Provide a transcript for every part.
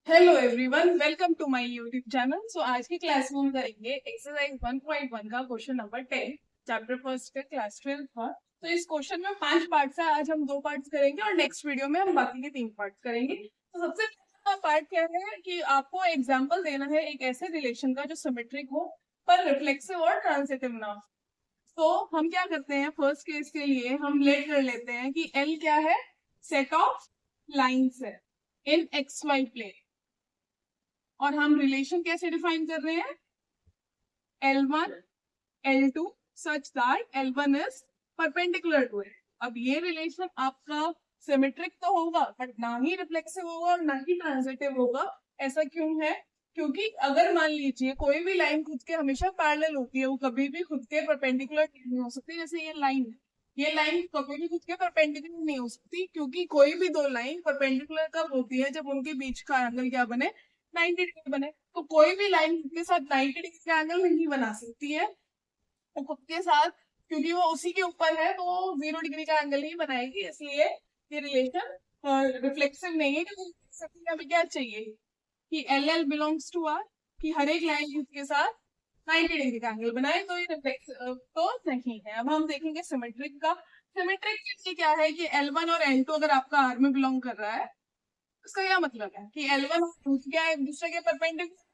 Hello everyone, welcome to my YouTube channel. So आज की class में हम करेंगे एक्सरसाइज 1.1 का क्वेश्चन नंबर 10, चैप्टर फर्स्ट का, क्लास 12 का। तो इस क्वेश्चन में 5 पार्ट्स है। आज हम 2 पार्ट्स करेंगे और नेक्स्ट वीडियो में हम बाकी के 3 पार्ट्स करेंगे। तो सबसे पहला पार्ट क्या है कि आपको एग्जाम्पल देना है एक ऐसे रिलेशन का जो सिमेट्रिक हो पर रिफ्लेक्सिव और ट्रांजिटिव ना हो। तो हम क्या करते हैं, फर्स्ट केस के लिए हम लेट कर लेते हैं कि एल क्या है, सेट ऑफ लाइन्स है इन एक्स वाई प्लेन। और हम रिलेशन कैसे डिफाइन कर रहे हैं, L1 L2 such that L1 is perpendicular to it. अब ये रिलेशन आपका सिमेट्रिक तो होगा बट ना ही रिफ्लेक्सिव होगा और ना ही ट्रांजिटिव होगा। ऐसा क्यों है? क्योंकि अगर मान लीजिए कोई भी लाइन खुद के हमेशा पैरेलल होती है, वो कभी भी खुद के परपेंडिकुलर नहीं हो सकती। जैसे ये लाइन कभी भी खुद के परपेंडिकुलर नहीं हो सकती, क्योंकि कोई भी दो लाइन परपेंडिकुलर कब होती है, जब उनके बीच का एंगल क्या बने, 90 डिग्री बने। तो कोई भी लाइन के साथ 90 डिग्री का एंगल नहीं बना सकती है वो खुद के साथ, क्योंकि वो उसी के ऊपर है, तो वो 0 डिग्री का एंगल ही बनाएगी। इसलिए ये रिलेशन रिफ्लेक्सिव नहीं है। क्योंकि हमें क्या चाहिए कि L L belongs to R, कि हर एक लाइन के साथ 90 डिग्री का एंगल बनाए, तो ये रिफ्लेक्सिव तो नहीं है। अब हम देखेंगे सिमेट्रिक का। सिमेट्रिक के लिए क्या है कि L1 और L2 अगर आपका आर में बिलोंग कर रहा है, उसका क्या मतलब है कि L1 और L2 क्या है, एक दूसरे के परपेंडिकुलर।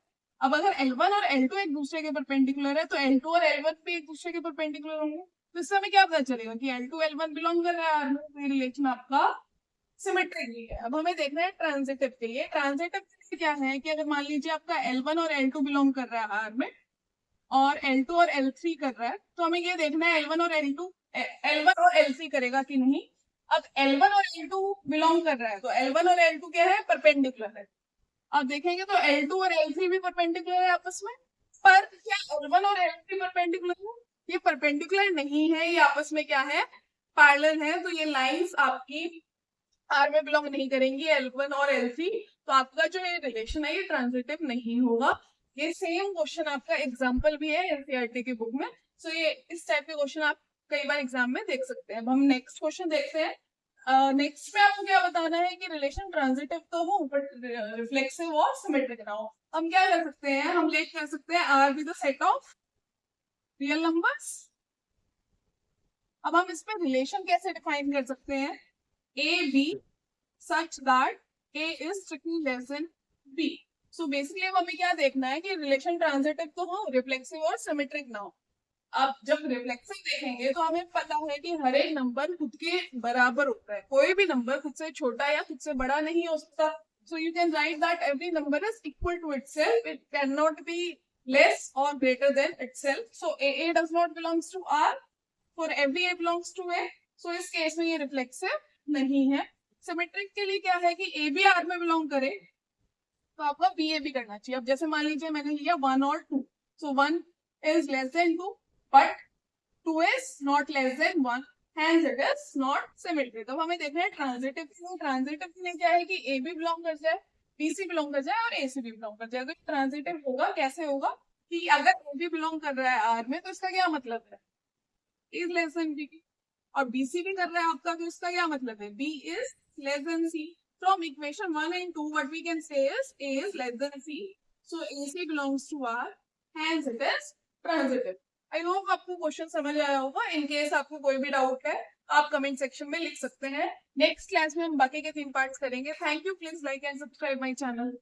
अब अगर L1 और L2 एक दूसरे के परपेंडिकुलर है तो L2 और L1 भी एक दूसरे के परपेंडिकुलर होंगे। तो इससे हमें क्या पता चलेगा कि L2 L1 बिलोंग कर रहा है, तो रिलेशन आपका सिमेट्रिक ही है। अब हमें देखना है ट्रांजिटिव के लिए। ट्रांजिटिव के लिए क्या है कि अगर मान लीजिए आपका L1 और L2 बिलोंग कर रहा है आर में और L2 और L3 कर रहा है, तो हमें ये देखना है L1 और L2 L1 और L3 करेगा कि नहीं। अब L1 और L2 बिलोंग कर रहा है तो L1 और L2 क्या है, परपेंडिकुलर है। आप देखेंगे तो L2 और L3 भी परपेंडिकुलर है आपस में। पर क्या L1 और L3 परपेंडिकुलर है? ये परपेंडिकुलर नहीं है, ये आपस में क्या है, पैरेलल है। तो ये लाइंस आपकी आर में बिलोंग नहीं करेंगी, L1 और L3। तो आपका जो ये रिलेशन है ये ट्रांजिटिव नहीं होगा। ये सेम क्वेश्चन आपका एग्जाम्पल भी है एनसीईआरटी की बुक में। सो ये इस टाइप के क्वेश्चन आप कई बार एग्जाम में देख सकते हैं। अब हम नेक्स्ट क्वेश्चन देखते हैं। नेक्स्ट में आपको क्या बताना है कि रिलेशन ट्रांजिटिव तो हो बट रिफ्लेक्सिव और सिमेट्रिक ना हो। हम क्या कर सकते हैं, हम लेट कर सकते हैं R be the set of real numbers. अब हम इसमें रिलेशन कैसे डिफाइन कर सकते हैं, A B such that A is strictly less than B. So basically अब हमें क्या देखना है कि रिलेशन ट्रांजिटिव तो हो, रिफ्लेक्सिव और सिमेट्रिक ना हो। अब जब रिफ्लेक्सिव देखेंगे तो हमें पता है कि हर एक नंबर खुद के बराबर होता है, कोई भी नंबर खुद से छोटा या खुद से बड़ा नहीं हो सकता। So you can write that every number is equal to itself. It cannot be less or greater than itself. So A does not belongs to R. For every A belongs to A. So इस case में ये reflexive नहीं है। Symmetric के लिए क्या है कि ए भी आर में बिलोंग करे तो आपका बी ए भी करना चाहिए। अब जैसे मान लीजिए मैंने लिया 1 और 2, so 1 is less than 2 but 2 is not less than 1, hence it is not symmetric. अब हमें देखना है ट्रांजिटिव के लिए। ट्रांजिटिव के लिए क्या है कि ए भी बिलोंग कर जाए, बी सी बिलोंग कर जाए और ए सी भी बिलोंग कर जाए। अगर ट्रांजिटिव होगा कैसे होगा कि अगर ए भी बिलोंग कर रहा है आर में तो इसका क्या मतलब है, इज लेस देन बी। और बीसी भी कर रहा है आपका तो इसका क्या मतलब है, B is less than C. From equation 1 and 2 what we can say is A is less than C. So AC belongs to R, hence it is transitive. I hope आपको क्वेश्चन समझ आया होगा। इन केस आपको कोई भी doubt है आप comment section में लिख सकते हैं। नेक्स्ट क्लास में हम बाकी के 3 पार्ट्स करेंगे। Thank you, please like and subscribe my channel.